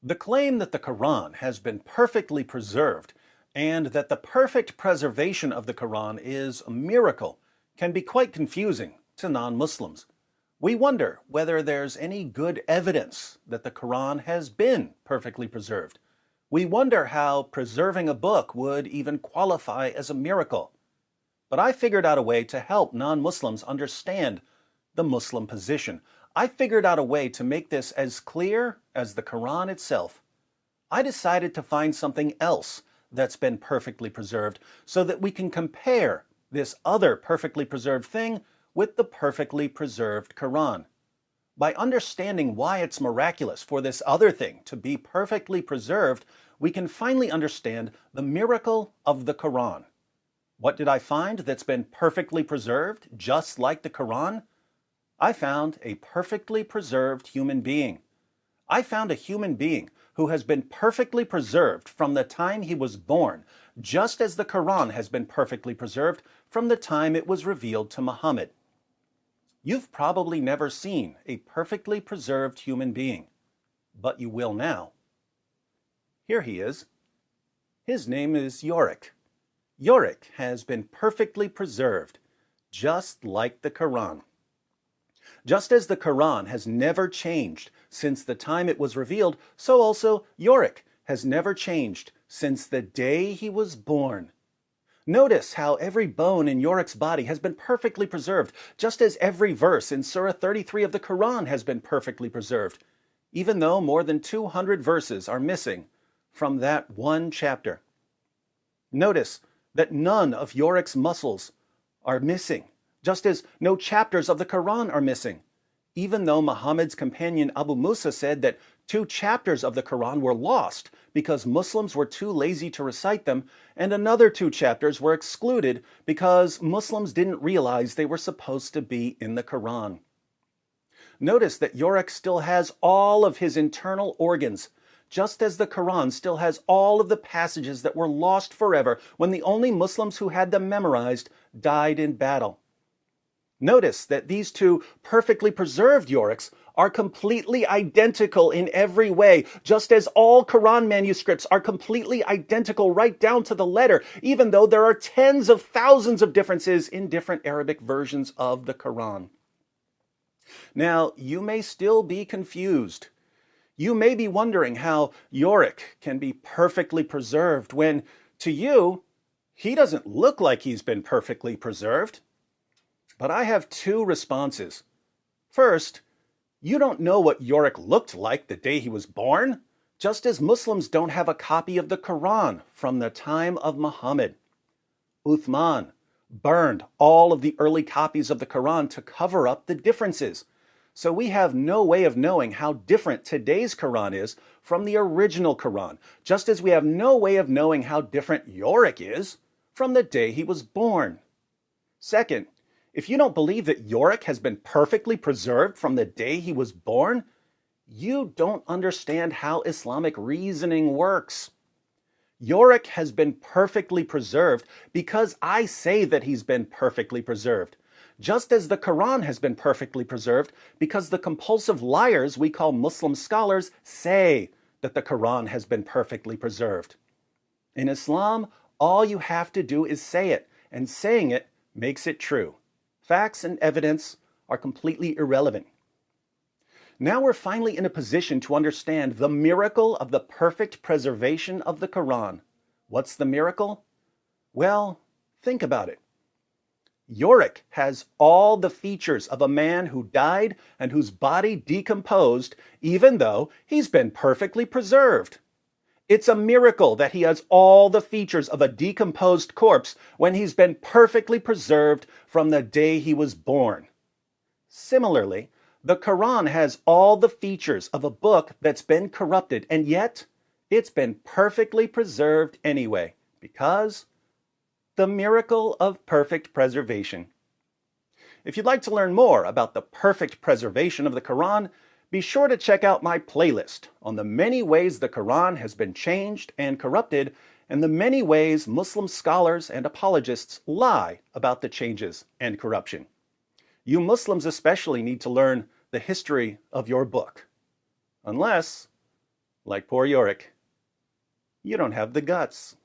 The claim that the Quran has been perfectly preserved and that the perfect preservation of the Quran is a miracle can be quite confusing to non-Muslims. We wonder whether there's any good evidence that the Quran has been perfectly preserved. We wonder how preserving a book would even qualify as a miracle. But I figured out a way to help non-Muslims understand the Muslim position. I figured out a way to make this as clear as the Quran itself. I decided to find something else that's been perfectly preserved so that we can compare this other perfectly preserved thing with the perfectly preserved Quran. By understanding why it's miraculous for this other thing to be perfectly preserved, we can finally understand the miracle of the Quran. What did I find that's been perfectly preserved, just like the Quran? I found a perfectly preserved human being. I found a human being who has been perfectly preserved from the time he was born, just as the Quran has been perfectly preserved from the time it was revealed to Muhammad. You've probably never seen a perfectly preserved human being, but you will now. Here he is. His name is Yorick. Yorick has been perfectly preserved, just like the Quran. Just as the Quran has never changed since the time it was revealed, so also Yorick has never changed since the day he was born. Notice how every bone in Yorick's body has been perfectly preserved, just as every verse in Surah 33 of the Quran has been perfectly preserved, even though more than 200 verses are missing from that one chapter. Notice that none of Yorick's muscles are missing, just as no chapters of the Quran are missing, even though Muhammad's companion Abu Musa said that 2 chapters of the Quran were lost because Muslims were too lazy to recite them, and another 2 chapters were excluded because Muslims didn't realize they were supposed to be in the Quran. Notice that Yorick still has all of his internal organs, just as the Quran still has all of the passages that were lost forever when the only Muslims who had them memorized died in battle. Notice that these 2 perfectly preserved Yoricks are completely identical in every way, just as all Quran manuscripts are completely identical right down to the letter, even though there are tens of thousands of differences in different Arabic versions of the Quran. Now, you may still be confused. You may be wondering how Yorick can be perfectly preserved when, to you, he doesn't look like he's been perfectly preserved. But I have 2 responses. First, you don't know what Yorick looked like the day he was born, just as Muslims don't have a copy of the Quran from the time of Muhammad. Uthman burned all of the early copies of the Quran to cover up the differences. So we have no way of knowing how different today's Quran is from the original Quran, just as we have no way of knowing how different Yorick is from the day he was born. Second, if you don't believe that Yorick has been perfectly preserved from the day he was born, you don't understand how Islamic reasoning works. Yorick has been perfectly preserved because I say that he's been perfectly preserved, just as the Quran has been perfectly preserved because the compulsive liars we call Muslim scholars say that the Quran has been perfectly preserved. In Islam, all you have to do is say it, and saying it makes it true. Facts and evidence are completely irrelevant. Now we're finally in a position to understand the miracle of the perfect preservation of the Quran. What's the miracle? Well, think about it. Yorick has all the features of a man who died and whose body decomposed, even though he's been perfectly preserved. It's a miracle that he has all the features of a decomposed corpse when he's been perfectly preserved from the day he was born. Similarly, the Quran has all the features of a book that's been corrupted, and yet it's been perfectly preserved anyway, because the miracle of perfect preservation. If you'd like to learn more about the perfect preservation of the Quran, be sure to check out my playlist on the many ways the Quran has been changed and corrupted, and the many ways Muslim scholars and apologists lie about the changes and corruption. You Muslims especially need to learn the history of your book. Unless Like poor Yorick. You don't have the guts.